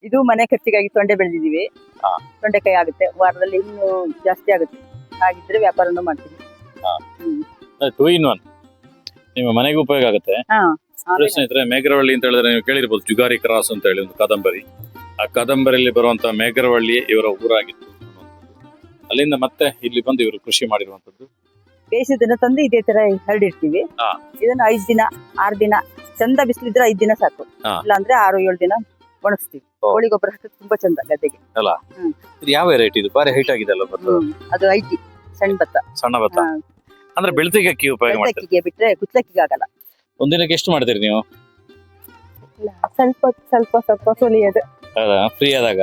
ಇದು ಮನೆ ಖರ್ಚಿಗಾಗಿ ತೊಂಡೆ ಬೆಳೆದಿದ್ದೀವಿ. ಹಾ. ತೊಂಡೆಕಾಯಿ ಆಗುತ್ತೆ, ವಾರದಲ್ಲಿ ಇನ್ನೂ ಜಾಸ್ತಿ ಆಗುತ್ತೆ. ಹಾಗಿದ್ರೆ ವ್ಯಾಪಾರನೂ ಮಾಡ್ತೀವಿ. ಟೂ ಇನ್ ಒನ್ ನಿಮ್ಮ ಮನೆಗೆ ಉಪಯೋಗ ಆಗುತ್ತೆ. ಹಾ. ಪ್ಲಸ್ ಸ್ನೇಹಿತರೆ, ಮೇಘರವಳ್ಳಿ ಅಂತ ಹೇಳಿದ್ರೆ ನೀವು ಕೇಳಿರ್ಬೋದು, ಜುಗಾರಿ ಕ್ರಾಸ್ ಅಂತ ಹೇಳಿ ಒಂದು ಕಾದಂಬರಿ. ಆ ಕಾದಂಬರಿಯಲ್ಲಿ ಬರುವಂತ ಮೇಘರವಳ್ಳಿ ಇವರ ಊರಾಗಿತ್ತು. ಅಲ್ಲಿಂದ ಮತ್ತೆ ಇಲ್ಲಿ ಬಂದು ಇವರು ಕೃಷಿ ಮಾಡಿರುವಂತದ್ದು. ಬೇಸಿದನ್ನ ತಂದು ಇದೇ ತರ ಹರಡಿರ್ತೀವಿ. ಹಾ. ಇದನ್ನ 5 ದಿನ 6 ದಿನ ಚಂದ ಬಿಸಿಲಿದ್ರೆ 5 ದಿನ ಸಾಕು. ಹಾ. ಇಲ್ಲಾಂದ್ರೆ 6-7 ದಿನ ಒಣಗಿಸ್ತೀವಿ. ಕೋಳಿ ಗೊಬ್ಬರ ಹಾಕಿದ್ರೆ ತುಂಬಾ ಚಂದ ಗದ್ದೆಗೆ. ಅಲ್ಲ, ಇದು ಯಾವ ವೆರೈಟಿ? ಇದು ಬಾರಿ ಹೈಟ್ ಆಗಿದೆ ಅಲ್ಲ ಭತ್ತ? ಅದು ಐಟಿ ಸಣ್ಣ ಭತ್ತ. ಸಣ್ಣ ಭತ್ತ ಅಂದ್ರೆ ಬೆಳ್ತಿಗೆ ಅಕ್ಕಿ ಉಪಯೋಗ ಮಾಡ್ತೀರಿ? ಬೆಳ್ತಕ್ಕಿಗೆ ಬಿಟ್ರೆ ಕುಚ್ಚಲಕ್ಕಿಗೆ ಆಗಲ್ಲ. ಒಂದಿನಕ್ಕೆ ಎಷ್ಟು ಮಾಡ್ತೀರಿ ನೀವು? ಸ್ವಲ್ಪ ಸುಲಿಯೋದು. ಫ್ರೀ ಆದಾಗ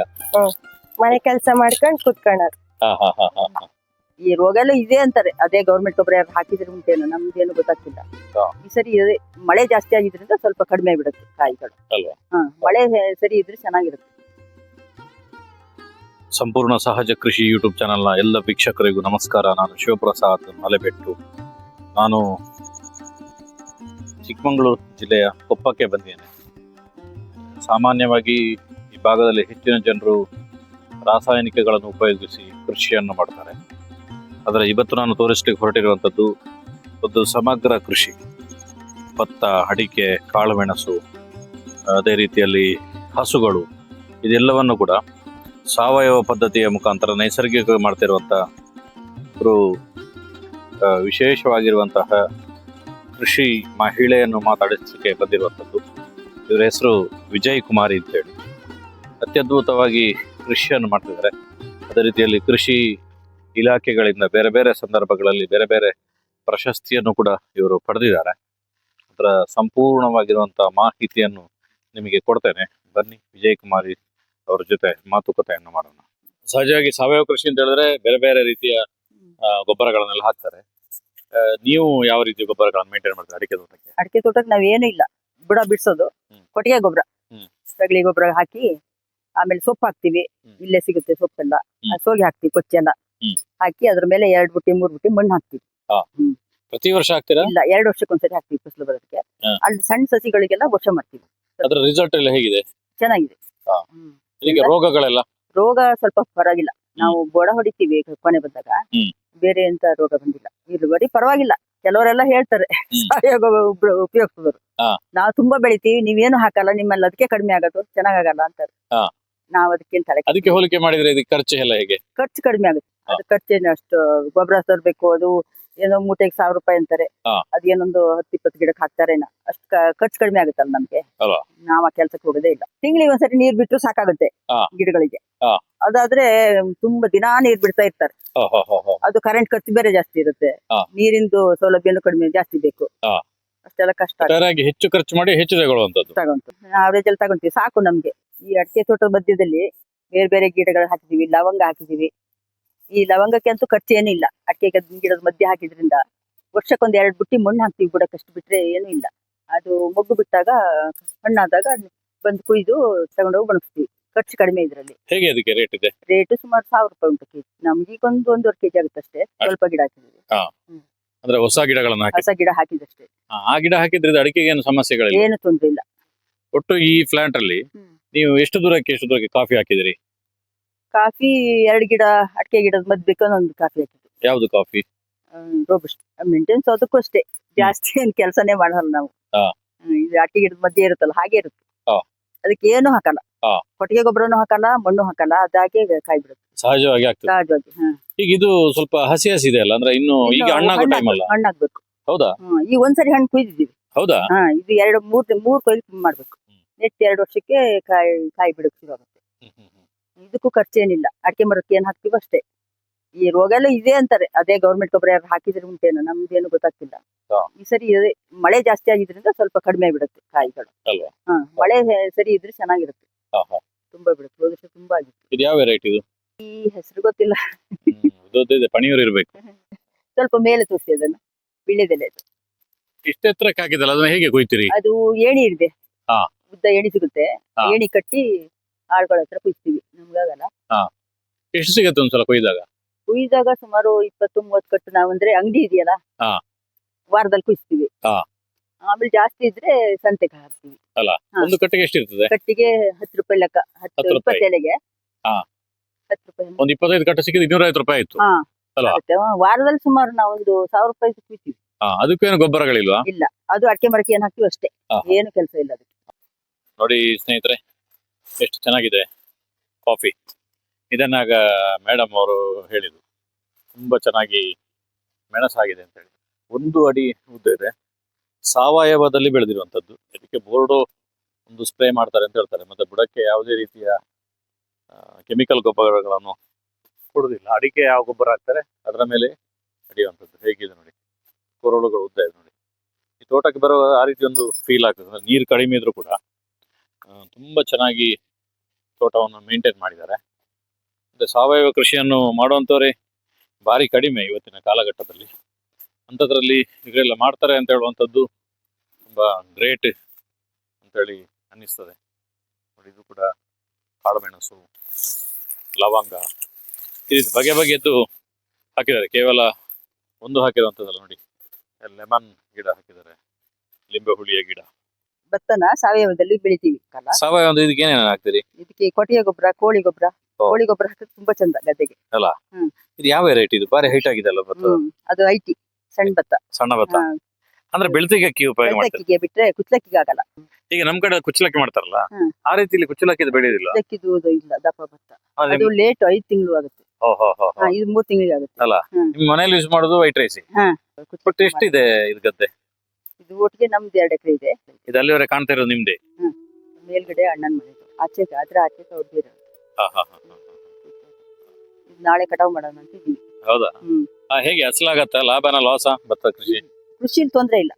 ಮನೆ ಕೆಲಸ ಮಾಡ್ಕೊಂಡು ಕುತ್ಕೊಳ್ಳೋದು. ಈ ರೋಗ ಎಲ್ಲ ಇದೆ ಅಂತಾರೆ. ಅದೇ ಗೌರ್ಮೆಂಟ್ ಗೊಬ್ಬರ ಹಾಕಿದ್ರೆ ಉಂಟೇನೋ, ನಮ್ಗೇನು ಗೊತ್ತಾಗ್ತಿಲ್ಲ. ಈ ಸರಿ ಮಳೆ ಜಾಸ್ತಿ ಆಗಿದ್ರಿಂದ ಸ್ವಲ್ಪ ಕಡಿಮೆ ಬಿಡುತ್ತೆ ಕಾಯಿಗಳು. ಮಳೆ ಸರಿ ಇದ್ರೆ ಚೆನ್ನಾಗಿರುತ್ತೆ. ಸಂಪೂರ್ಣ ಸಹಜ ಕೃಷಿ ಯೂಟ್ಯೂಬ್ ಚಾನೆಲ್ನ ಎಲ್ಲ ವೀಕ್ಷಕರಿಗೂ ನಮಸ್ಕಾರ. ನಾನು ಶಿವಪ್ರಸಾದ್ ಮಲೆಬೆಟ್ಟು. ನಾನು ಚಿಕ್ಕಮಗಳೂರು ಜಿಲ್ಲೆಯ ಕೊಪ್ಪಕ್ಕೆ ಬಂದಿದ್ದೇನೆ. ಸಾಮಾನ್ಯವಾಗಿ ಈ ಭಾಗದಲ್ಲಿ ಹೆಚ್ಚಿನ ಜನರು ರಾಸಾಯನಿಕಗಳನ್ನು ಉಪಯೋಗಿಸಿ ಕೃಷಿಯನ್ನು ಮಾಡ್ತಾರೆ. ಆದರೆ ಇವತ್ತು ನಾನು ತೋರಿಸಲಿಕ್ಕೆ ಹೊರಟಿರುವಂಥದ್ದು ಒಂದು ಸಮಗ್ರ ಕೃಷಿ. ಭತ್ತ, ಅಡಿಕೆ, ಕಾಳುಮೆಣಸು, ಅದೇ ರೀತಿಯಲ್ಲಿ ಹಸುಗಳು, ಇದೆಲ್ಲವನ್ನು ಕೂಡ ಸಾವಯವ ಪದ್ಧತಿಯ ಮುಖಾಂತರ ನೈಸರ್ಗಿಕ ಮಾಡ್ತಿರುವಂಥ ಒಂದು ವಿಶೇಷವಾಗಿರುವಂತಹ ಕೃಷಿ ಮಹಿಳೆಯನ್ನು ಮಾತಾಡಿಸಲಿಕ್ಕೆ ಬಂದಿರುವಂಥದ್ದು. ಇವರ ಹೆಸರು ವಿಜಯ್ ಕುಮಾರಿ ಅಂತೇಳಿ. ಅತ್ಯದ್ಭುತವಾಗಿ ಕೃಷಿಯನ್ನು ಮಾಡ್ತಿದ್ದಾರೆ. ಅದೇ ರೀತಿಯಲ್ಲಿ ಕೃಷಿ ಇಲಾಖೆಗಳಿಂದ ಬೇರೆ ಬೇರೆ ಸಂದರ್ಭಗಳಲ್ಲಿ ಬೇರೆ ಬೇರೆ ಪ್ರಶಸ್ತಿಯನ್ನು ಕೂಡ ಇವರು ಪಡೆದಿದ್ದಾರೆ. ಅದರ ಸಂಪೂರ್ಣವಾಗಿರುವಂತಹ ಮಾಹಿತಿಯನ್ನು ನಿಮಗೆ ಕೊಡ್ತೇನೆ. ಬನ್ನಿ, ವಿಜಯ್ ಕುಮಾರಿ ಅವ್ರ ಜೊತೆ ಮಾತುಕತೆಯನ್ನು ಮಾಡೋಣ. ಸಹಜವಾಗಿ ಸಾವಯವ ಕೃಷಿ ಅಂತ ಹೇಳಿದ್ರೆ ಬೇರೆ ಬೇರೆ ರೀತಿಯ ಗೊಬ್ಬರಗಳನ್ನೆಲ್ಲ ಹಾಕ್ತಾರೆ. ನೀವು ಯಾವ ರೀತಿಯ ಗೊಬ್ಬರಗಳನ್ನು ಮೇಂಟೈನ್ ಮಾಡ್ತಾರೆ ಅಡಿಕೆ ತೋಟಕ್ಕೆ? ಅಡಿಕೆ ತೋಟಕ್ಕೆ ನಾವೇನು ಇಲ್ಲ, ಬುಡ ಬಿಡಿಸೋದು, ಕೊಟ್ಟಿಗೆ ಗೊಬ್ಬರ, ಸಗಳಿ ಗೊಬ್ಬರ ಹಾಕಿ, ಆಮೇಲೆ ಸೊಪ್ಪು ಹಾಕ್ತಿವಿ. ಇಲ್ಲೇ ಸಿಗುತ್ತೆ ಸೊಪ್ಪೆಲ್ಲ, ಸೋಗಿ ಹಾಕ್ತಿವಿ, ಕೊಚ್ಚೆಲ್ಲ ಹಾಕಿ ಅದ್ರ ಮೇಲೆ 2 ಬುಟ್ಟಿ 3 ಬುಟ್ಟಿ ಮಣ್ಣು ಹಾಕ್ತಿವಿ. ಪ್ರತಿ ವರ್ಷ ಹಾಕ್ತೀರಾ? ಇಲ್ಲ, 2 ವರ್ಷಕ್ಕೊಂದ್ಸರಿ ಹಾಕ್ತಿವಿ ಫಸಲು ಬರೋದಕ್ಕೆ. ಅಲ್ಲಿ ಸಣ್ಣ ಸಸಿಗಳಿಗೆಲ್ಲ ವರ್ಷ ಮಾಡ್ತೀವಿ. ಅದ್ರ ರಿಸಲ್ಟ್ ಎಲ್ಲ ಹೇಗಿದೆ? ಚೆನ್ನಾಗಿದೆ. ಈಗ ರೋಗಗಳೆಲ್ಲ? ರೋಗ ಸ್ವಲ್ಪ ಪರವಾಗಿಲ್ಲ. ನಾವು ಬೋಡ ಹೊಡಿತೀವಿ ಕೊನೆ ಬಂದಾಗ, ಬೇರೆ ಎಂತ ರೋಗ ಬಂದಿಲ್ಲ. ಇಳುವರಿ ಪರವಾಗಿಲ್ಲ. ಕೆಲವರೆಲ್ಲ ಹೇಳ್ತಾರೆ ಸಾವಯವ ಉಪಯೋಗಿಸಿದ್ರು, ನಾವು ತುಂಬಾ ಬೆಳಿತೀವಿ, ನೀವೇನು ಹಾಕಲ್ಲ, ನಿಮ್ಮಲ್ಲಿ ಅದಕ್ಕೆ ಕಡಿಮೆ ಆಗೋದು, ಚೆನ್ನಾಗಲ್ಲ ಅಂತಾರೆ. ನಾವ್ ಅದಕ್ಕೆ ಹೋಲಿಕೆ ಮಾಡಿದ್ರೆ ಇದಕ್ಕೆ ಖರ್ಚು ಎಲ್ಲ ಹೇಗೆ? ಖರ್ಚು ಕಡಿಮೆ ಆಗುತ್ತೆ. ಅದು ಖರ್ಚೇನು ಅಷ್ಟು ಗೊಬ್ಬರ ತರಬೇಕು, ಅದು ಏನೋ ಮೂಟೆಗೆ 1000 ರೂಪಾಯಿ ಅಂತಾರೆ. ಅದೇನೊಂದು 10-20 ಗಿಡಕ್ಕೆ ಹಾಕ್ತಾರೇನ, ಅಷ್ಟು ಖರ್ಚು ಕಡಿಮೆ ಆಗುತ್ತಲ್ಲ ನಮ್ಗೆ. ನಾವ್ ಆ ಕೆಲ್ಸಕ್ಕೆ ಹೋಗೋದೇ ಇಲ್ಲ. ತಿಂಗಳಿಗೆ ಒಂದ್ಸರಿ ನೀರ್ ಬಿಟ್ಟು ಸಾಕಾಗುತ್ತೆ ಗಿಡಗಳಿಗೆ. ಅದಾದ್ರೆ ತುಂಬಾ ದಿನಾ ನೀರ್ ಬಿಡ್ತಾ ಇರ್ತಾರೆ. ಅದು ಕರೆಂಟ್ ಖರ್ಚು ಬೇರೆ ಜಾಸ್ತಿ ಇರುತ್ತೆ, ನೀರಿಂದು ಸೌಲಭ್ಯನೂ ಕಡಿಮೆ ಜಾಸ್ತಿ ಬೇಕು. ಅಷ್ಟೆಲ್ಲ ಕಷ್ಟ. ಹೆಚ್ಚು ಖರ್ಚು ಮಾಡಿ ಹೆಚ್ಚು ತಗೊಂಡು ಅವರೇಜ್ ಅಲ್ಲಿ ತಗೊಂತೀವಿ, ಸಾಕು ನಮ್ಗೆ. ಈ ಅಡಿಕೆ ತೋಟದ ಮಧ್ಯದಲ್ಲಿ ಬೇರೆ ಬೇರೆ ಗಿಡಗಳು ಹಾಕಿದೀವಿ, ಲವಂಗ ಹಾಕಿದೀವಿ. ಈ ಲವಂಗಕ್ಕೆ ಅಂತೂ ಖರ್ಚು ಏನಿಲ್ಲ. ಅಡಿಕೆ ಗಿಡದ ಮಧ್ಯೆ ಹಾಕಿದ್ರಿಂದ ವರ್ಷಕ್ಕೊಂದ್ 2 ಬುಟ್ಟಿ ಮಣ್ಣು ಹಾಕ್ತಿವಿ ಬುಡಕ್ಕೆ, ಅಷ್ಟು ಬಿಟ್ರೆ ಏನು ಇಲ್ಲ. ಅದು ಮೊಗ್ಗು ಬಿಟ್ಟಾಗ ಹಣ್ಣಾದಾಗ ಬಂದು ಕುಯ್ದು ತಗೊಂಡೋಗಿ ಒಣಗಿಸ್ತೀವಿ. ಖರ್ಚು ಕಡಿಮೆ ಇದ್ರಲ್ಲಿ. ಹೇಗೆ ಅದಕ್ಕೆ ರೇಟ್ ಇದೆ? ರೇಟ್ ಸುಮಾರು 1000 ರೂಪಾಯಿ ಉಂಟು ಕೆಜಿ. ನಮ್ಗೀಗ 1-1.5 ಕೆಜಿ ಆಗುತ್ತೆ ಅಷ್ಟೇ. ಸ್ವಲ್ಪ ಗಿಡ ಹಾಕಿದ್ವಿ. ಅಂದ್ರೆ ಹೊಸ ಗಿಡಗಳನ್ನ ಹೊಸ ಗಿಡ ಹಾಕಿದಷ್ಟೇ. ಆ ಗಿಡ ಹಾಕಿದ್ರೆ ಅಡಿಕೆಗೆ ಏನು ಸಮಸ್ಯೆಗಳಿಲ್ಲ? ಏನು ತೊಂದ್ರೆ ಇಲ್ಲ. ಒಟ್ಟು ಈ ಪ್ಲಾಂಟ್ ಅಲ್ಲಿ ನೀವು ಎಷ್ಟು ದೂರಕ್ಕೆ ಕಾಫಿ ಹಾಕಿದಿರಿ? ಕಾಫಿ 2 ಗಿಡ, ಅಡಿಕೆ ಗಿಡದ ಮಧ್ಯಕ್ಕೆ ಒಂದು ಕಾಫಿ ಹಾಕಿದ್ವಿ. ಯಾವ್ದು ಕಾಫಿ? ರೋಬಸ್ಟ್. ಮೇಂಟೆನ್ಸ್ ಅದಕ್ಕೂ ಅಷ್ಟೇ, ಜಾಸ್ತಿ ಏನ್ ಕೆಲಸನೇ ಮಾಡಲ್ಲ ನಾವು. ಇದು ಅಡಿಕೆ ಗಿಡದ ಮಧ್ಯೆ ಇರುತ್ತಲ್ಲ, ಹಾಗೆ ಇರುತ್ತೆ. ಅದಕ್ಕೆ ಏನು ಹಾಕಲ್ಲ, ಕೊಟ್ಟಿಗೆ ಗೊಬ್ಬರನು ಹಾಕಲ್ಲ, ಮಣ್ಣು ಹಾಕಲ್ಲ, ಅದಾಗೆ ಕಾಯಿ ಬಿಡುತ್ತೆ ಸಹಜವಾಗಿ ಸಹಜವಾಗಿ. ಈಗ ಇದು ಸ್ವಲ್ಪ ಹಸಿ ಇದೆ ಅಲ್ಲ, ಅಂದ್ರೆ ಇನ್ನು ಈಗ ಹಣ್ಣಾಗೋ ಟೈಮ್ ಅಲ್ಲ? ಹಣ್ಣಾಗ್ಬೇಕು. ಹೌದಾ? ಈಗ ಒಂದ್ಸರಿ ಹಣ್ಣು ಕುಯ್ದಿದ್ದೀವಿ. ಹೌದಾ? ಇದು 2-3 ಕೊಯ್ಲು ಮಾಡ್ಬೇಕು. ನೆಟ್ 2 ವರ್ಷಕ್ಕೆ ಕಾಯಿ ಬಿಡಕ್ ಶುರು ಆಗುತ್ತೆ. ಇದಕ್ಕೂ ಖರ್ಚೇನಿಲ್ಲ. ಅಡಿಕೆ ಮರಕ್ಕೆ ಏನ್ ಹಾಕ್ತಿವಿ ಅಷ್ಟೇ. ಈ ರೋಗ ಎಲ್ಲ ಇದೆ ಅಂತಾರೆ. ಅದೇ ಗೌರ್ಮೆಂಟ್ ಗೊಬ್ಬರ ಹಾಕಿದ್ರೆ ಉಂಟೇನೋ, ನಮ್ಗೇನು ಗೊತ್ತಾಗ್ತಿಲ್ಲ. ಈ ಸರಿ ಮಳೆ ಜಾಸ್ತಿ ಆಗಿದ್ರಿಂದ ಸ್ವಲ್ಪ ಕಡಿಮೆ ಬಿಡುತ್ತೆ ಕಾಯಿಗಳು. ಮಳೆ ಸರಿ ಇದ್ರೆ ಚೆನ್ನಾಗಿರುತ್ತೆ, ತುಂಬಾ ಬಿಡುತ್ತೆ. ಹೋದ ವರ್ಷ ತುಂಬಾ ಆಗಿತ್ತು. ಇದು ಯಾವ ವೆರೈಟಿ? ಇದು ಈ ಹೆಸರು ಗೊತ್ತಿಲ್ಲ. ಪಣಿಯೂರು ಇರ್ಬೇಕು. ಸ್ವಲ್ಪ ಮೇಲೆ ತೋರಿಸಿ ಅದನ್ನ, ಬಿಳಿದೆಲೆ. ಇಷ್ಟ ಎತ್ತರಕ್ಕೆ ಹಾಕಿದಲ್ಲ, ಅದನ್ನ ಹೇಗೆ ಕೊಯ್ತೀರಿ? ಅದು ಏಣಿ ಇದೆ, ಉದ್ದ ಏಣಿ ಸಿಗುತ್ತೆ. ಏಣಿ ಕಟ್ಟಿ ಆಳ್ಗಳ ಹತ್ರ ಕುಯ್ತೀವಿ. ನಮ್ಗಾಗಲ್ಲ. ಎಷ್ಟು ಸಿಗತ್ತೆ ಒಂದ್ಸಲ ಕೊಯ್ದಾಗ? ಸುಮಾರು 20-30 ಕಟ್ಟು. ನಾವಂದ್ರೆ ಅಂಗಡಿ ಇದೆಯಲ್ಲ, ವಾರದಲ್ಲಿ ಕುಯ್ತೀವಿ. ಆಮೇಲೆ ಜಾಸ್ತಿ ಇದ್ರೆ ಸಂತೆಗೆ ಹಾಕ್ತೀವಿ. ಅಲ್ಲ ಹಾ. ಒಂದು ಕಟ್ಟಿಗೆ ಎಷ್ಟಿರ್ತದೆ? ಕಟ್ಟಿಗೆ 10 ರೂಪಾಯಿ ಲೆಕ್ಕ. 10 ರೂಪಾಯಿ. 20 ಎಲೆಗೆ ಹಾ. 10 ರೂಪಾಯಿ. ಒಂದು 25 ಕಟ್ಟು ಸಿಕ್ಕಿದ್ರೆ 250 ರೂಪಾಯಿ ಆಯ್ತು. ಹಾ ಅಲ್ವಾ? ಆಗುತ್ತೆ. ವಾರದಲ್ಲಿ ಸುಮಾರು ನಾವು ಒಂದು 1000 ರೂಪಾಯಿ ಸಿಕ್ಕಿರ್ತೀವಿ. ಅದಕ್ಕೇನು ಗೊಬ್ಬರಗಳಿಲ್ವಾ? ಇಲ್ಲ, ಅದು ಅಡಿಕೆ ಮರಕ್ಕೆ ಏನ್ ಹಾಕ್ತಿವಿ ಅಷ್ಟೇ, ಹಾ. ಏನು ಕೆಲಸ ಇಲ್ಲ ಅದಕ್ಕೆ. ನೋಡಿ ಸ್ನೇಹಿತರೆ, ಎಷ್ಟು ಚೆನ್ನಾಗಿದೆ ಕಾಫಿ. ಇದನ್ನಾಗ ಮೇಡಮ್ ಅವರು ಹೇಳಿದ್ರು, ತುಂಬಾ ಚೆನ್ನಾಗಿ ಮೆಣಸಾಗಿದೆ ಅಂತ ಹೇಳಿ. 1 ಅಡಿ ಉದ್ದ ಇದೆ, ಸಾವಯವದಲ್ಲಿ ಬೆಳೆದಿರುವಂತದ್ದು. ಇದಕ್ಕೆ ಬೋರ್ಡೋ ಒಂದು ಸ್ಪ್ರೇ ಮಾಡ್ತಾರೆ ಅಂತ ಹೇಳ್ತಾರೆ. ಮತ್ತೆ ಬುಡಕ್ಕೆ ಯಾವುದೇ ರೀತಿಯ ಕೆಮಿಕಲ್ ಗೊಬ್ಬರಗಳನ್ನು ಕೊಡುದಿಲ್ಲ. ಅಡಿಕೆ ಯಾವ ಗೊಬ್ಬರ ಹಾಕ್ತಾರೆ ಅದರ ಮೇಲೆ ನಡೆಯುವಂಥದ್ದು. ಹೇಗಿದೆ ನೋಡಿ, ಕೊರಳುಗಳು ಉದ್ದ ಇದೆ ನೋಡಿ. ಈ ತೋಟಕ್ಕೆ ಬರುವ ಆ ರೀತಿ ಒಂದು ಫೀಲ್ ಆಗ್ತದೆ. ನೀರು ಕಡಿಮೆ ಇದ್ರೂ ಕೂಡ ತುಂಬಾ ಚೆನ್ನಾಗಿ ತೋಟವನ್ನು ಮೇಂಟೈನ್ ಮಾಡಿದ್ದಾರೆ. ಮತ್ತೆ ಸಾವಯವ ಕೃಷಿಯನ್ನು ಮಾಡುವಂಥವ್ರೆ ಭಾರಿ ಕಡಿಮೆ ಇವತ್ತಿನ ಕಾಲಘಟ್ಟದಲ್ಲಿ. ಅಂಥದ್ರಲ್ಲಿ ಇವರೆಲ್ಲ ಮಾಡ್ತಾರೆ ಅಂತ ಹೇಳುವಂಥದ್ದು ತುಂಬಾ ಗ್ರೇಟ್ ಅಂತೇಳಿ ಅನ್ನಿಸ್ತದೆ. ನೋಡಿ, ಇದು ಕೂಡ ಕಾಳುಮೆಣಸು, ಲವಂಗ, ಈ ರೀತಿ ಬಗೆ ಬಗೆಯದ್ದು ಹಾಕಿದ್ದಾರೆ. ಕೇವಲ ಒಂದು ಹಾಕಿರುವಂಥದ್ದಲ್ಲ ನೋಡಿ, ಲೆಮನ್ ಗಿಡ ಹಾಕಿದ್ದಾರೆ, ಲಿಂಬೆ ಹುಳಿಯ ಗಿಡ. ಭತ್ತನ ಸಾವಯವದಲ್ಲಿ ಬೆಳಿತೀವಿ ಅಲ್ಲ. ಸಾವಯವ ಒಂದು ಇದಕ್ಕೆ ಏನೇನು ಹಾಕ್ತೀರಿ? ಇದಕ್ಕೆ ಕೊಟ್ಟಿಗೆ ಗೊಬ್ಬರ, ಕೋಳಿ ಗೊಬ್ಬರ. ಕೋಳಿ ಗೊಬ್ಬರ ಹಾಕಿದ್ರೆ ತುಂಬಾ ಚಂದ ಗದ್ದೆಗೆ. ಇದು ಯಾವ ವೆರೈಟಿ? ಇದು ಬಾರಿ ಹೈಟ್ ಆಗಿದೆ ಅಲ್ಲ ಭತ್ತ? ಅದು ಐಟಿ ಸಣ್ಣ ಭತ್ತ. ಸಣ್ಣ ಭತ್ತ ಅಂದ್ರೆ ಬೆಳ್ತಿಗೆ ಅಕ್ಕಿ ಉಪಯೋಗ ಮಾಡ್ತಾರೆ. ಬೆಳ್ತಕ್ಕಿಗೆ ಬಿಟ್ರೆ ಕುಚ್ಚಲಕ್ಕಿಗೆ ಆಗಲ್ಲ. ಈಗ ನಮ್ ಕಡೆ ಕುಚ್ಚಲಕ್ಕಿ ಮಾಡ್ತಾರಲ್ಲ, ಆ ರೀತಿಯಲ್ಲಿ ಕುಚ್ಚಲಕ್ಕಿ ಬೆಳೆಯೋದಿಲ್ಲ. ಕುಚ್ಚಲಕ್ಕಿದು ಇಲ್ಲ, ದಪ್ಪ ಭತ್ತ. ಅದು ಲೇಟ್ 5 ತಿಂಗಳು ಆಗುತ್ತೆ. ಇದು 3 ತಿಂಗಳಿಗೆ ಆಗುತ್ತೆ ಅಲ್ಲ. ನಿಮ್ ಮನೇಲಿ ಯೂಸ್ ಮಾಡೋದು ವೈಟ್ ರೈಸ್. ಬಟ್ ಎಷ್ಟಿದೆ ಇದು ಗದ್ದೆ? ಇದು ಒಟ್ಟಿಗೆ ನಮ್ದು 2 ಎಕರೆ ಇದೆ. ಇದು ಅಲ್ಲಿವರೆಗೆ ಕಾಣ್ತಾ ಇರೋದು ನಿಮ್ದೇ? ಮೇಲ್ಗಡೆ ಅಣ್ಣನ ಮನೆ, ಆಚೆ ಅದ್ರ ಆಚೆ ಅವ್ರದ್ದು ಇರೋದು. ನಾಳೆ ಕಟಾವ್ ಮಾಡೋಣ ಅಂತ ಇದೀವಿ. ಹೌದಾ? ಹೇಗೆ ಅಸಲಾಗತ್ತ? ಲಾಭನ ಲಾಸ ಭತ್ತ ಕೃಷಿ? ಕೃಷಿಲಿ ತೊಂದ್ರೆ ಇಲ್ಲ.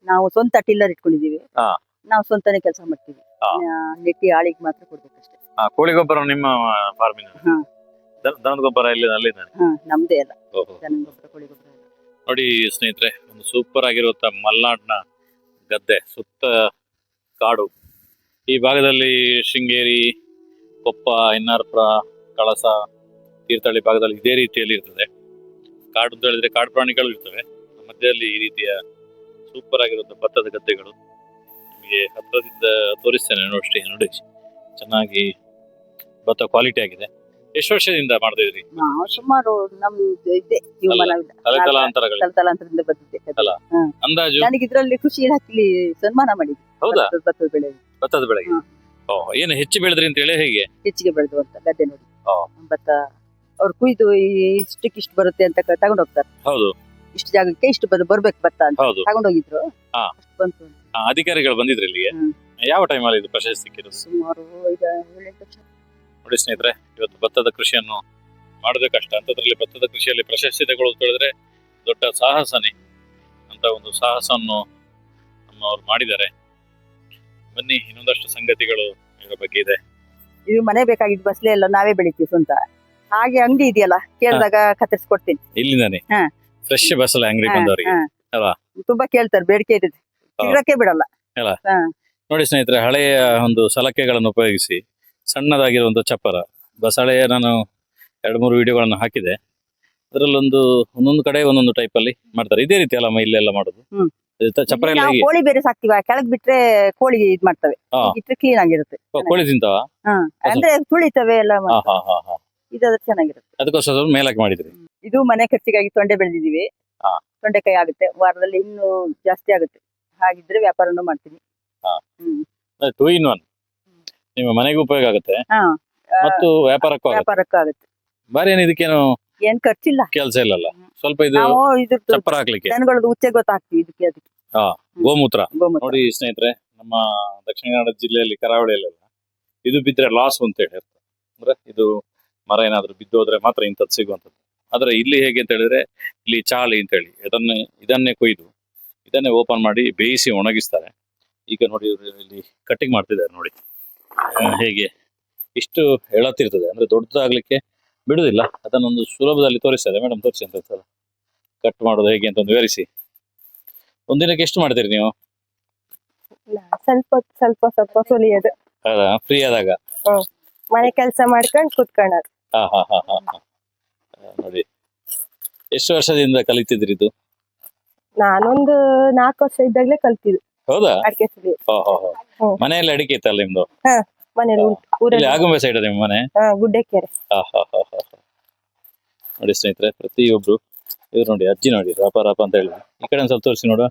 ನಾವು ಸ್ವಂತ ಟಿಲ್ಲರ್ ಇಟ್ಕೊಂಡಿದೀವಿ. ನಾವು ಸ್ವಂತನೇ ಕೆಲಸ ಮಾಡ್ತೀವಿ. ನೆಟ್ಟಿ ಆಳಿಗೆ ಮಾತ್ರ ಕೊಡ್ಬೇಕಷ್ಟೇ. ಕೋಳಿ ಗೊಬ್ಬರ ನಿಮ್ಮ ಫಾರ್ಮಿನ? ದನದ ಗೊಬ್ಬರ ಇಲ್ಲಿ ನಮ್ದೇ ಅಲ್ಲ, ದನದ ಗೊಬ್ಬರ, ಕೋಳಿ ಗೊಬ್ಬರ. ನೋಡಿ ಸ್ನೇಹಿತರೆ, ಒಂದು ಸೂಪರ್ ಆಗಿರುವಂತ ಮಲ್ನಾಡ್ನ ಗದ್ದೆ, ಸುತ್ತ ಕಾಡು. ಈ ಭಾಗದಲ್ಲಿ ಶೃಂಗೇರಿ, ಕೊಪ್ಪ, ಇನ್ನಾರ್ಪುರ, ಕಳಸ, ತೀರ್ಥಹಳ್ಳಿ ಭಾಗದಲ್ಲಿ ಇದೇ ರೀತಿಯಲ್ಲಿ ಇರ್ತದೆ. ಕಾಡು ಅಂತ ಹೇಳಿದ್ರೆ ಕಾಡು ಪ್ರಾಣಿಗಳು ಇರ್ತವೆ. ಮಧ್ಯದಲ್ಲಿ ಈ ರೀತಿಯ ಸೂಪರ್ ಆಗಿರುವಂತ ಭತ್ತದ ಗದ್ದೆಗಳು ನಿಮಗೆ ಹತ್ತಿರದಿಂದ ತೋರಿಸ್ತೇನೆ. ನೋಡಿ, ಚೆನ್ನಾಗಿ ಭತ್ತ ಕ್ವಾಲಿಟಿ ಆಗಿದೆ. ಎಷ್ಟು ವರ್ಷದಿಂದ ಮಾಡ್ತಾ ಇದ್ರಿ? ನಾವು ಸುಮಾರು ನಮ್ದು ಇದೆ ತಲಾಂತರದಿಂದ ಬಂದಿದ್ದೆ. ಅಂದಾಜು ನನಗೆ ಇದ್ರಲ್ಲಿ ಖುಷಿ ಹಾಕಿ ಸನ್ಮಾನ ಮಾಡಿದ್ವಿ. ಹೌದಾ? ಭತ್ತದ ಬೆಳೆ. ಭತ್ತದ ಬೆಳೆಗೆ ಏನು ಹೆಚ್ಚು ಬೆಳೆದ್ರಿ ಅಂತ ಹೇಳಿ? ಹೇಗೆ ಹೆಚ್ಚಿಗೆ ಬೆಳೆದು ಅಂತ ಗದ್ದೆ ನೋಡಿ. ಭತ್ತ ಅವ್ರು ಕುಯ್ದು ಇಷ್ಟು ಬರುತ್ತೆ ಅಂತ ತಗೊಂಡು ಹೋಗ್ತಾರೆ. ಹೌದು, ಇಷ್ಟು ಜಾಗಕ್ಕೆ ಇಷ್ಟು ಬರ್ಬೇಕು ಭತ್ತ ಅಂತ ತಗೊಂಡೋಗಿದ್ರು. ಬಂತು. ಅಧಿಕಾರಿಗಳು ಬಂದಿದ್ರು ಇಲ್ಲಿಗೆ? ಯಾವ ಟೈಮಲ್ಲಿ ಇದು ಪ್ರಶಸ್ತಿ ಸಿಕ್ಕಿರೋದು? ಸುಮಾರು 7-8 ವರ್ಷ. ನೋಡಿ ಸ್ನೇಹಿತರೆ, ಇವತ್ತು ಭತ್ತದ ಕೃಷಿಯನ್ನು ಮಾಡೋದೇ ಕಷ್ಟ. ಅಂತದ್ರಲ್ಲಿ ಭತ್ತದ ಕೃಷಿಯಲ್ಲಿ ಪ್ರಶಸ್ತಿ ತಗೊಳ್ಳೋದು ಹೇಳಿದ್ರೆ ದೊಡ್ಡ ಸಾಹಸನೇ. ಅಂತ ಒಂದು ಸಾಹಸವನ್ನು ನಮ್ಮವ್ರು ಮಾಡಿದ್ದಾರೆ. ಬನ್ನಿ, ಇನ್ನೊಂದಷ್ಟು ಸಂಗತಿಗಳು ಇದರ ಬಗ್ಗೆ ಇದೆ. ಇದು ಮನೆ ಬೇಕಾಗಿದ್ದು ಬಸ್ಲೆ ಎಲ್ಲ ನಾವೇ ಬೆಳಿತೀವಿ ಸ್ವಂತ. ಹಾಗೆ ಅಂಗಡಿ ಇದೆಯಲ್ಲ, ಕೇಳಿದಾಗ ಕತ್ತರಿಸ್ಕೊಡ್ತೀನಿ. ಇಲ್ಲಿಂದಾನೆ ಫ್ರೆಶ್ ಬಸಳೆ ಅಂಗಡಿ ಬಂದವರಿಗೆ ಅಲ್ವಾ? ತುಂಬಾ ಕೇಳ್ತಾರೆ, ಬೇಡಿಕೆ ಇದೆ, ಸಿಗಕ್ಕೆ ಬಿಡಲ್ಲ. ನೋಡಿ ಸ್ನೇಹಿತರೆ, ಹಳೆಯ ಒಂದು ಸಲಕೆಗಳನ್ನು ಉಪಯೋಗಿಸಿ ಸಣ್ಣದಾಗಿರುವಂತ ಚಪ್ಪರ ಬಸಳೆಯ ನಾನು 2-3 ವಿಡಿಯೋಗಳನ್ನು ಹಾಕಿದೆ. ಅದರಲ್ಲೊಂದು ಒಂದೊಂದು ಕಡೆ ಒಂದೊಂದು ಟೈಪ್ ಅಲ್ಲಿ ಮಾಡ್ತಾರೆ. ಇದೇ ರೀತಿ ಅಲ್ಲ ಇಲ್ಲೆಲ್ಲ ಮಾಡೋದು ಚಪ್ಪರ ಎಲ್ಲ? ಕೋಳಿ ಬೇರೆ ಸಾಕ್ತಿವ, ಕೆಳಗ್ ಬಿಟ್ರೆ ಕೋಳಿ ಇದ್ ಮಾಡ್ತವೆ, ಇಟ್ರೆ ಕ್ಲೀನ್ ಆಗಿರುತ್ತೆ. ಕೋಳಿ ತಿಂತಾವ ಅಂದ್ರೆ ತುಳಿತವೆ ಎಲ್ಲ, ಇದಾದ್ರೆ ಚೆನ್ನಾಗಿರುತ್ತೆ. ಅದಕ್ಕೋಸ್ಕರ ಮೇಲಕ್ಕೆ ಮಾಡಿದ್ರಿ. ಇದು ಮನೆ ಖರ್ಚಿಗಾಗಿ ತೊಂಡೆ ಬೆಳೆದಿದೀವಿ. ತೊಂಡೆಕಾಯಿ ಆಗುತ್ತೆ, ವಾರದಲ್ಲಿ ಇನ್ನೂ ಜಾಸ್ತಿ ಆಗುತ್ತೆ. ಹಾಗಿದ್ರೆ ವ್ಯಾಪಾರನೂ ಮಾಡ್ತೀನಿ. 2 in 1. ನಿಮ್ಮ ಮನೆಗೂ ಉಪಯೋಗ ಆಗುತ್ತೆ ಮತ್ತು ವ್ಯಾಪಾರಕ್ಕೂ ಆಗುತ್ತೆ. ಬಾರಿ ಇದಕ್ಕೇನು ಏನ್ ಖರ್ಚಿಲ್ಲ, ಕೆಲಸ ಇಲ್ಲಲ್ಲ. ಸ್ವಲ್ಪ ಇದು ಚಪ್ಪರ ಹಾಕ್ಲಿಕ್ಕೆ ದನಗಳದ್ದು ಉಚ್ಚೆ ಗೊತ್ತಾಗ್ತೀವಿ ಇದಕ್ಕೆ. ಅದಕ್ಕೆ ಗೋಮೂತ್ರ. ನೋಡಿ ಸ್ನೇಹಿತರೆ, ನಮ್ಮ ದಕ್ಷಿಣ ಕನ್ನಡ ಜಿಲ್ಲೆಯಲ್ಲಿ ಕರಾವಳಿಯಲ್ಲೆಲ್ಲ ಇದು ಬಿದ್ರೆ ಲಾಸ್ ಅಂತ ಹೇಳಿ ಇರ್ತದೆ. ಅಂದ್ರೆ ಇದು ಮರ ಏನಾದ್ರು ಬಿದ್ದೋದ್ರೆ ಮಾತ್ರ ಇಂಥದ್ದು ಸಿಗುವಂಥದ್ದು. ಆದ್ರೆ ಇಲ್ಲಿ ಹೇಗೆ ಅಂತ ಹೇಳಿದ್ರೆ, ಇಲ್ಲಿ ಚಾಳಿ ಅಂತ ಹೇಳಿ ಇದನ್ನೇ ಕೊಯ್ದು ಇದನ್ನೇ ಓಪನ್ ಮಾಡಿ ಬೇಯಿಸಿ ಒಣಗಿಸ್ತಾರೆ. ಈಗ ನೋಡಿ ಇಲ್ಲಿ ಕಟ್ಟಿಂಗ್ ಮಾಡ್ತಿದ್ದಾರೆ. ನೋಡಿ ಹೇಗೆ ಇಷ್ಟು ಎಳತಿರ್ತದೆ, ಅಂದ್ರೆ ದೊಡ್ಡದಾಗ್ಲಿಕ್ಕೆ ಬಿಡುದಿಲ್ಲ. ಅದನ್ನೊಂದು ಸುಲಭದಲ್ಲಿ ತೋರಿಸ್ತಾರೆ. ಮೇಡಮ್ ತೋರಿಸಿ ಅಂತ ಕಟ್ ಮಾಡೋದು ಹೇಗೆ ಅಂತ ಒಂದು ವಿವರಿಸಿ. ಒಂದಿನಕ್ಕೆ ಎಷ್ಟು ಮಾಡ್ತೀರಿ ನೀವು? ಸ್ವಲ್ಪ ಸುಲಿಯೋದು. ಹೌದಾ? ಫ್ರೀ ಆದಾಗ ಮನೆ ಕೆಲಸ ಮಾಡ್ಕೊಂಡು ಕುತ್ಕೊಳ್ಳೋದು. ನೋಡಿ, ಎಷ್ಟು ವರ್ಷದಿಂದ ಕಲಿತಿದ್ರಿ ಇದು? ನಾನೊಂದು 4 ವರ್ಷ ಇದ್ದಾಗಲೇ ಕಲ್ತಿದ್ದು. ಹೌದಾ? ಅಡಿಕೆ ಸುಲಿ ಹ್ಮ್. ಮನೆಯಲ್ಲಿ ಅಡಿಕೆ ಇತ್ತಲ್ಲ ನಿಮ್ದು? ಮನೇಲಿ ಇಲ್ಲಿ ಊರಲ್ಲಿ ಆಗುಂಬೆ ಸೈಡ್ ನಿಮ್ಮ ಮನೆ? ಗುಡ್ಡೆಕೆರೆ. ನೋಡಿ ಸ್ನೇಹಿತರೆ, ಪ್ರತಿಯೊಬ್ರು ಇವ್ರು ನೋಡಿ, ಅಜ್ಜಿ ನೋಡಿ, ರಾಪ ರಾಪ ಅಂತ ಹೇಳಿ. ಈ ಕಡೆ ಒಂದ್ ಸ್ವಲ್ಪ ತೋರಿಸಿ ನೋಡುವ.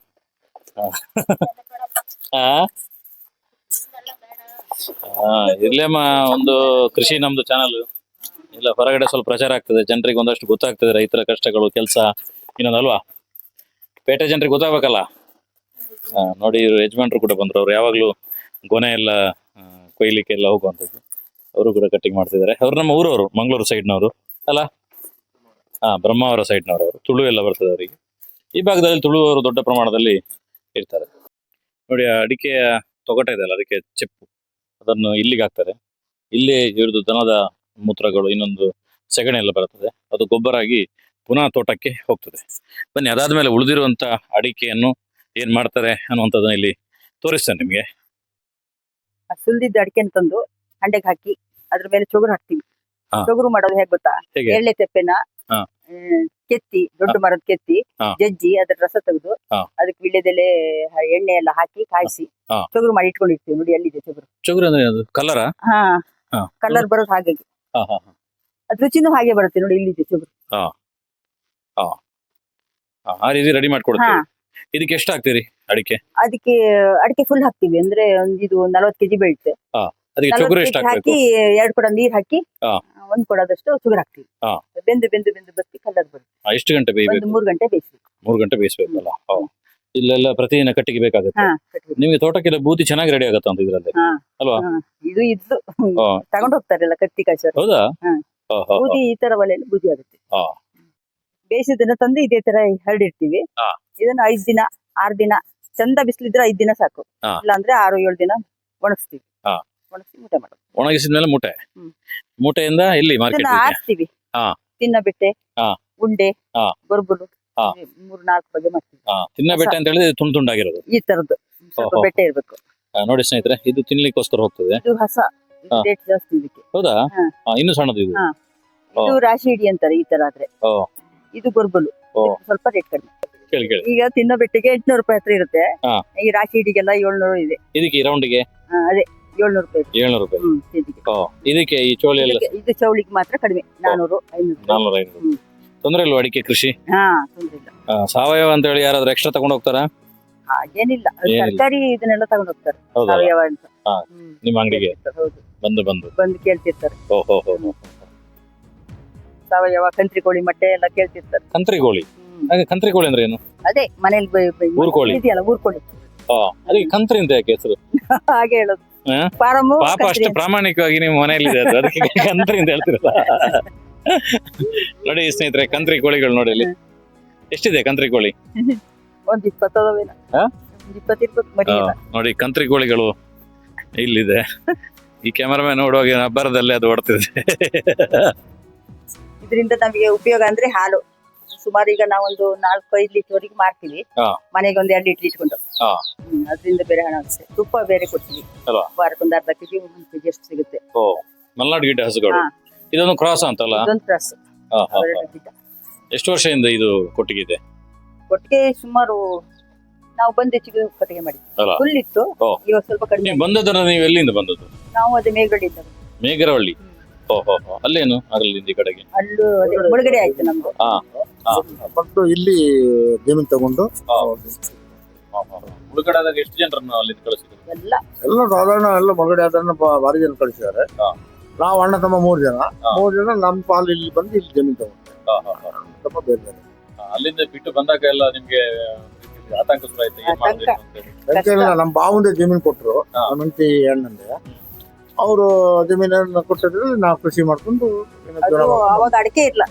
ಇರ್ಲೇಮ್ಮ, ಒಂದು ಕೃಷಿ ನಮ್ದು ಚಾನಲ್ ಇಲ್ಲ, ಹೊರಗಡೆ ಸ್ವಲ್ಪ ಪ್ರಚಾರ ಆಗ್ತದೆ, ಜನರಿಗೆ ಒಂದಷ್ಟು ಗೊತ್ತಾಗ್ತದೆ ರೈತರ ಕಷ್ಟಗಳು, ಕೆಲಸ ಇನ್ನೊಂದಲ್ವಾ. ಪೇಟೆ ಜನರಿಗೆ ಗೊತ್ತಾಗ್ಬೇಕಲ್ಲ. ನೋಡಿ, ಇವ್ರು ಯಜಮಾನ್ರು ಕೂಡ ಬಂದ್ರು. ಅವ್ರು ಯಾವಾಗ್ಲೂ ಗೊನೆ ಎಲ್ಲ ಕೊಯ್ಲಿಕ್ಕೆ ಎಲ್ಲ ಹೋಗುವಂಥದ್ದು. ಅವರು ಕೂಡ ಕಟ್ಟಿಂಗ್ ಮಾಡ್ತಿದ್ದಾರೆ. ಅವ್ರು ನಮ್ಮ ಊರವರು, ಮಂಗಳೂರು ಸೈಡ್ನವರು ಅಲ್ಲ? ಬ್ರಹ್ಮಾವರ ಸೈಡ್ನವರು. ಅವರು ತುಳು ಎಲ್ಲ ಬರ್ತದೆ ಅವರಿಗೆ. ಈ ಭಾಗದಲ್ಲಿ ತುಳುವರು ದೊಡ್ಡ ಪ್ರಮಾಣದಲ್ಲಿ ಇರ್ತಾರೆ. ನೋಡಿ, ಅಡಿಕೆಯ ತೊಗಟೆ ಇದೆಯಲ್ಲ, ಅದಕ್ಕೆ ಚೆಪ್ಪು, ಅದನ್ನು ಇಲ್ಲಿಗೆ ಹಾಕ್ತಾರೆ. ಇಲ್ಲಿ ಇವ್ರದ್ದು ದನದ ಮೂತ್ರಗಳು, ಇನ್ನೊಂದು ಸೆಗಣಿ ಎಲ್ಲ ಬರ್ತದೆ. ಅದು ಗೊಬ್ಬರ ಆಗಿ ಪುನಃ ತೋಟಕ್ಕೆ ಹೋಗ್ತದೆ. ಬನ್ನಿ, ಅದಾದ್ಮೇಲೆ ಉಳಿದಿರುವಂತ ಅಡಿಕೆಯನ್ನು ಏನ್ ಮಾಡ್ತಾರೆ ಅನ್ನುವಂಥದ್ದನ್ನ ಇಲ್ಲಿ ತೋರಿಸ್ತೇನೆ ನಿಮ್ಗೆ. ಸುಲ್ದಿದ್ದ ಅಡಿಕೆ ತಂದು ಹಂಡೆಗೆ ಹಾಕಿ ಅದ್ರ ಮೇಲೆ ಚೊಗುರು ಹಾಕ್ತಿವಿ. ಹಾ. ಚೊಗುರು ಮಾಡೋದು ಹೇಗ್ ಗೊತ್ತಾ? ಹೇಗೆ? ಎಳ್ಳೆ ತೆಪ್ಪೆನ ಹಾ. ಕೆತ್ತಿ, ದೊಡ್ಡ ಮರದ ಕೆತ್ತಿ ಹಾ. ಜಜ್ಜಿ ಅದ್ರ ರಸ ತೆಗೆದು ಹಾ. ಅದಕ್ಕೆ ವಿಳ್ಯದೆಲೆ ಎಣ್ಣೆ ಎಲ್ಲ ಹಾಕಿ ಕಾಯಿಸಿ ಹಾ. ಚೊಗುರು ಮಾಡಿ ಇಟ್ಕೊಂಡಿರ್ತೀವಿ. ನೋಡಿ, ಅಲ್ಲಿದೆ ಚೊಗುರು. ಚುಗುರು ಅಂದ್ರೆ ಅದು ಕಲರಾ? ಹಾ, ಹಾ. ಕಲರ್ ಬರೋದು ಹಾಗೆ. ಅದ್ ರುಚಿನೂ ಹಾಗೆ ಬರುತ್ತೆ. ನೋಡಿ, ಇಲ್ಲಿದೆ ಚೊಗುರು. ಆ ರೀತಿ ರೆಡಿ ಮಾಡ್ಕೊಡ್ತೀವಿ. ಇದಕ್ಕೆ ಎಷ್ಟು ಹಾಕ್ತೀರಿ ಅಡಿಕೆ? ಅದಕ್ಕೆ ಅಡಿಕೆ ಫುಲ್ ಹಾಕ್ತಿವಿ. ಅಂದ್ರೆ ಇದು 40 ಕೆಜಿ ಬೀಳುತ್ತೆ. ಅದಕ್ಕೆ ಚುಗುರು ಎಷ್ಟು ಹಾಕ್ಬೇಕು? ಹಾಕಿ 2 ಕೊಡ ನೀರ್ ಹಾಕಿ ಹಾ. 1 ಕೊಡದಷ್ಟು ಚುಗುರು ಹಾಕ್ತಿವಿ. ಹಾ. ಬೆಂದು ಬತ್ತಿ ಕಲರ್ ಬರುತ್ತೆ. ಎಷ್ಟು ಗಂಟೆ ಬೇಯಬೇಕು? 3 ಗಂಟೆ ಬೇಯಿಸ್ಬೇಕು. 3 ಗಂಟೆ ಬೇಯಿಸ್ಬೇಕಲ್ಲ. ಇಲ್ಲೆಲ್ಲ ಪ್ರತಿದಿನ ಕಟ್ಟಿಗೆ ಬೇಕಾಗುತ್ತೆ. ನಿಮ್ಗೆ ತೋಟಕ್ಕೆಲ್ಲ ಬೂದಿ ಚೆನ್ನಾಗಿ ರೆಡಿ ಆಗುತ್ತೆ ಅಂತ ಇದ್ರಲ್ಲಿ ಅಲ್ವಾ? ಇದು ಇದ್ದು ತಗೊಂಡ್ ಹೋಗ್ತಾರಲ್ಲ ಕತ್ತಿ ಕಾಸರು. ಹೌದಾ? ಬೂದಿ ಈ ತರ ಒಲೆಯಲ್ಲಿ ಬೂದಿ ಆಗುತ್ತೆ. ಬೇಯಿಸಿದನ್ನ ತಂದು ಇದೇ ತರ ಹರಡಿರ್ತೀವಿ. ಇದನ್ನ 5 ದಿನ 6 ದಿನ ಚಂದ ಬಿಸಿಲಿದ್ರೆ 5 ದಿನ ಸಾಕು. ಇಲ್ಲ ಅಂದ್ರೆ 6-7 ದಿನ ಒಣಗಿಸ್ತೀವಿ. ಒಣಗಿಸಿ ಮೂಟೆ ಮಾಡೋದು. ಒಣಗಿಸಿದ್ಮೇಲೆ ಮೂಟೆ, ಮೂಟೆಯಿಂದ ಇಲ್ಲಿ ಮಾರ್ಕೆಟ್ ಆರಿಸ್ತೀವಿ. ತಿನ್ನ ಬೆಟ್ಟೆ, ಉಂಡೆ, ಗೊರ್ಬುಲು, 3-4 ಬಗೆ ಮಾಡ್ತೀವಿ. ತಿನ್ನ ಬೆಟ್ಟೆ ಅಂತ ಹೇಳಿದ್ರೆ ತುಂಡು ತುಂಡಾಗಿರೋದು ಈ ತರದ್ದು ಸ್ವಲ್ಪ ಬೆಟ್ಟೆ ಇರ್ಬೇಕು. ನೋಡಿ ಸ್ನೇಹಿತರೆ, ಇದು ತಿನ್ಲಿಕ್ಕೋಸ್ಕರ ಹೋಗ್ತದೆ. ಇದು ಹೊಸ ರೇಟ್ ಜಾಸ್ತಿ ಇದಕ್ಕೆ. ಹೌದಾ? ಇನ್ನು ಸಣ್ಣದು ಇದು. ಇದು ರಾಶಿ ಇಡಿ ಅಂತಾರೆ ಈ ತರ ಆದ್ರೆ. ಇದು ಗೊರ್ಬಲು, ಸ್ವಲ್ಪ ರೇಟ್ ಕಡಿಮೆ. ಈಗ ತಿನ್ನೋ ಬೆಟ್ಟಿಗೆ 800 ರೂಪಾಯಿ ಹತ್ರ ಇರುತ್ತೆ. ಈ ರಾಶಿ ಇಡಿಗೆಲ್ಲ 700 ಇದೆ. ಇದಕ್ಕೆ ರೌಂಡಿಗೆ ಅದೇ 700 ರೂಪಾಯಿ. 700 ರೂಪಾಯಿ. ಇದಕ್ಕೆ ಈ ಚೋಳಿ ಎಲ್ಲ ಇದು ಚೌಳಿಗೆ ಮಾತ್ರ ಕಡಿಮೆ, 400-500. ತೊಂದ್ರೆ ಇಲ್ವಾ ಅಡಿಕೆ ಕೃಷಿ? ತೊಂದ್ರೆ ಇಲ್ಲ. ಸಾವಯವ ಅಂತ ಹೇಳಿ ಯಾರಾದ್ರೂ ಎಕ್ಸ್ಟ್ರಾ ತಗೊಂಡು ಹೋಗ್ತಾರಾ? ಹಾಗೇನಿಲ್ಲ, ತರಕಾರಿ ಇದನ್ನೆಲ್ಲ ತಗೊಂಡು ಹೋಗ್ತಾರೆ ಸಾವಯವ ಅಂತ. ನಿಮ್ಮ ಅಂಗಡಿಗೆ ಬಂದು ಕೇಳ್ತಿರ್ತಾರೆ. ಓಹೋ, ಸಾವಯವ ಕಂತ್ರಿ ಕೋಳಿ ಮೊಟ್ಟೆ ಎಲ್ಲ ಕೇಳ್ತಿರ್ತಾರೆ. ಕಂತ್ರಿ ಕೋಳಿ? ಕಂತ್ರಿ ಕೋಳಿ ಅಂದ್ರೆ ಏನು? ಅದೇ ಮನೇಲಿ ಊರ್ಕೋಳಿ ಇದೆಯಲ್ಲ, ಊರ್ಕೋಳಿ. ಅದಕ್ಕೆ ಕಂತ್ರಿ ಅಂತ ಯಾಕೆ ಹೆಸರು? ಹಾಗೆ ಹೇಳೋದು. ಪಾಪ ಅಷ್ಟು ಪ್ರಾಮಾಣಿಕವಾಗಿ ನಿಮ್ಮ ಮನೆಯಲ್ಲಿ ಇದೆ, ಅದಕ್ಕೆ ಕಂತ್ರಿ ಅಂತ ಹೇಳ್ತಿರಲ್ಲ. ನೋಡಿ ಸ್ನೇಹಿತರೆ, ಕಂತ್ರಿ ಕೋಳಿಗಳು ನೋಡಿ ಇಲ್ಲಿ ಎಷ್ಟಿದೆ ಕಂತ್ರಿ ಕೋಳಿ? ಒಂದು 20 ನೋಡಿ ಕಂತ್ರಿ ಕೋಳಿಗಳು ಇಲ್ಲಿದೆ. ಈ ಕ್ಯಾಮರಾಮನ್ ನೋಡುವಾಗ ಅಬ್ಬರದಲ್ಲೇ ಅದು ಓಡ್ತಿದೆ. ಇದರಿಂದ ನಮಗೆ ಉಪಯೋಗ ಅಂದ್ರೆ ಹಾಲು. ಸುಮಾರು ಈಗ ನಾವೊಂದು 4-5 ಲೀಟರ್ ವರೆಗೆ ಮಾರ್ತೀವಿ. ಮನೆಗೆ ಒಂದು 2 ಲೀಟರ್ ಇಟ್ಕೊಂಡು. ಅದರಿಂದ ಬೇರೆ ಹಣ ಆಗುತ್ತೆ. ತುಪ್ಪ ಬೇರೆ ಕೊಡ್ತೀವಿ. ವಾರಕ್ಕೊಂದು 1/2 ಕೆಜಿ 1 ಕೆಜಿ ಅಷ್ಟು ಸಿಗುತ್ತೆ. ಮಲ್ನಾಡು ಗಿಡ್ಡ ಹಸುಗಳು. ಇದೊಂದು ಕ್ರಾಸ್ ಅಂತಲ್ಲ? ಇದೊಂದು ಕ್ರಾಸ್. ಎಷ್ಟು ವರ್ಷದಿಂದ ಇದು ಕೊಟ್ಟಿಗೆ ಇದೆ? ಕೊಟ್ಟಿಗೆ ಸುಮಾರು ನಾವು ಬಂದು ಹೆಚ್ಚಿಗೆ ಕೊಟ್ಟಿಗೆ ಮಾಡಿದ್ವಿ. ಫುಲ್ ಇತ್ತು, ಇವಾಗ ಸ್ವಲ್ಪ ಕಡಿಮೆ. ಬಂದದನ್ನ ನೀವು ಎಲ್ಲಿಂದ ಬಂದದ್ದು? ನಾವು ಅದೇ ಮೇಲ್ಗಡೆಯಿಂದ. ಮೇಗರವಳ್ಳಿ? ಅಲ್ಲೇನು ಅಲ್ಲಿಂದ ಈ ಕಡೆಗೆ? ಅಲ್ಲೂ ಮುಳುಗಡೆ ಆಯ್ತು ನಮ್ದು. ಬಂದು ಇಲ್ಲಿ ಜಮೀನ್ ತಗೊಂಡು ಮುಳುಗಡೆ ಆದಾಗ ಎಷ್ಟು ಜನರನ್ನು ಅಲ್ಲಿಂದ ಕಳಿಸಿದ್ರು? ಎಲ್ಲ ಸಾಧಾರಣ ಎಲ್ಲ ಮುಳುಗಡೆ ಆದ್ರೆ ಭಾರಿ ಜನ ಕಳಿಸಿದ್ದಾರೆ. ನಾವು ಅಣ್ಣ ತಮ್ಮ 3 ಜನ ನಮ್ಮ ಪಾಲು ಇಲ್ಲಿ ಬಂದು ಇಲ್ಲಿ ಜಮೀನ್ ತಗೊಂಡು ಬೇರೆ ಬೇರೆ. ಅಲ್ಲಿಂದ ಬಿಟ್ಟು ಬಂದಾಗ ಎಲ್ಲ ನಿಮ್ಗೆ ಆತಂಕ ಶುರು ಆಯ್ತು, ಏನ್ ಮಾಡ್ಬೇಕು ಅಂತ ಹೇಳಿ? ನಮ್ಮ ಬಾವಂದೇ ಜಮೀನ್ ಕೊಟ್ರು, ನಮ್ಮ ಹೆಂಡತಿ ಅಣ್ಣಂದೆ. ಅವರು ಜಮೀನನ್ನ ಕೊಟ್ಟಿದ್ರೆ ನಾವು ಕೃಷಿ ಮಾಡ್ಕೊಂಡು ಅವಾಗ ಅಡಿಕೆ ಇಲ್ಲ,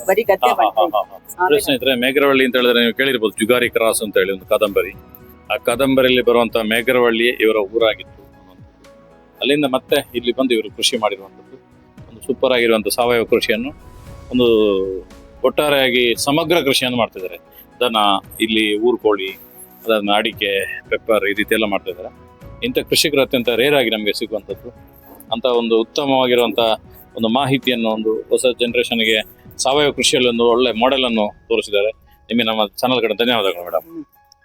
ಬರೀ ಗದ್ದೆ ಮಾಡ್ತೀವಿ. ಸ್ನೇಹಿತರೆ, ಮೇಗರವಳ್ಳಿ ಅಂತ ಹೇಳಿದ್ರೆ ನೀವು ಕೇಳಿರ್ಬೋದು, ಜುಗಾರಿ ಕ್ರಾಸ್ ಅಂತ ಹೇಳಿ ಒಂದು ಕಾದಂಬರಿ. ಆ ಕಾದಂಬರಿಯಲ್ಲಿ ಬರುವಂತ ಮೇಗರವಳ್ಳಿ ಇವರ ಊರಾಗಿತ್ತು. ಅಲ್ಲಿಂದ ಮತ್ತೆ ಇಲ್ಲಿ ಬಂದು ಇವರು ಕೃಷಿ ಮಾಡಿರುವಂಥದ್ದು ಒಂದು ಸೂಪರ್ ಆಗಿರುವಂಥ ಸಾವಯವ ಕೃಷಿಯನ್ನು, ಒಂದು ಒಟ್ಟಾರೆಯಾಗಿ ಸಮಗ್ರ ಕೃಷಿಯನ್ನು ಮಾಡ್ತಿದ್ದಾರೆ. ದನ, ಇಲ್ಲಿ ಊರ್ಕೋಳಿ, ಅದನ್ನ ಅಡಿಕೆ, ಪೆಪ್ಪರ್, ಈ ರೀತಿ ಎಲ್ಲ ಮಾಡ್ತಿದ್ದಾರೆ. ಇಂಥ ಕೃಷಿಕರು ಅತ್ಯಂತ ರೇರ್ ಆಗಿ ನಮಗೆ ಸಿಗುವಂಥದ್ದು. ಅಂತ ಒಂದು ಉತ್ತಮವಾಗಿರುವಂಥ ಒಂದು ಮಾಹಿತಿಯನ್ನು, ಒಂದು ಹೊಸ ಜನರೇಷನ್ಗೆ ಸಾವಯವ ಕೃಷಿಯಲ್ಲಿ ಒಂದು ಒಳ್ಳೆ ಮಾಡೆಲ್ ಅನ್ನು ತೋರಿಸಿದ್ದಾರೆ. ನಿಮಗೆ ನಮ್ಮ ಚಾನಲ್ ಕಡೆ ಧನ್ಯವಾದಗಳು ಮೇಡಮ್.